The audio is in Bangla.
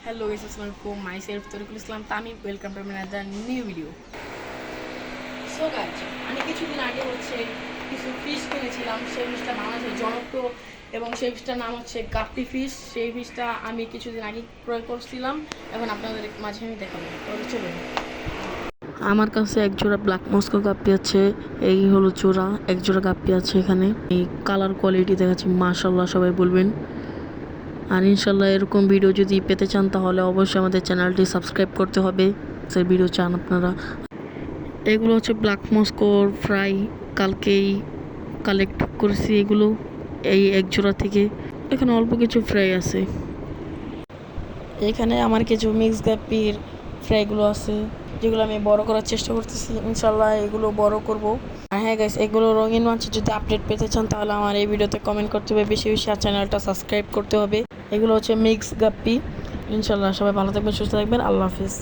Hello guys, assalamualaikum. Myself Tariqul Islam Tamim. Welcome to another new video. So guys, আমি কিছুদিন আগে কিছু ফিশ কিনেছিলাম। সেই ফিশটার নাম হচ্ছে জনপ্রিয় এবং সেই ফিশটার নাম হচ্ছে গাপ্পি ফিশ। সেই ফিশটা আমি কিছুদিন আগে ক্রয় করছিলাম। এখন আপনাদের মাঝে আমি দেখাবো। তাহলে চলুন। আমার কাছে এক জোড়া ব্ল্যাক মস্কো গাপ্পি আছে। এই হলো জোড়া, এক জোড়া গাপ্পি আছে এখানে। এই কালার কোয়ালিটি দেখাচ্ছি, মাশাআল্লাহ সবাই বলবেন। আর ইনশাল্লাহ এরকম ভিডিও যদি পেতে চান তাহলে অবশ্যই আমাদের চ্যানেলটি সাবস্ক্রাইব করতে হবে। সেই ভিডিও চান আপনারা। এগুলো হচ্ছে ব্ল্যাক মস্কোর ফ্রাই, কালকেই কালেক্ট করেছি এগুলো এই এক জোড়া থেকে। এখানে অল্প কিছু ফ্রাই আছে। এখানে আমার কিছু মিক্স গাপ্পির ফ্রাইগুলো আছে, যেগুলো আমি বড় করার চেষ্টা করতেছি। ইনশাল্লাহ এগুলো বড় করব। আর হ্যাঁ গাইস, এগুলো রঙিন মাছে যদি আপডেট পেতে চান তাহলে আমার এই ভিডিওতে কমেন্ট করতে হবে বেশি বেশি, আর চ্যানেলটা সাবস্ক্রাইব করতে হবে। এগুলো হচ্ছে মিক্স গাপ্পি। ইনশাল্লাহ সবাই ভালো থাকবেন, সুস্থ থাকবেন। আল্লাহ হাফিজ।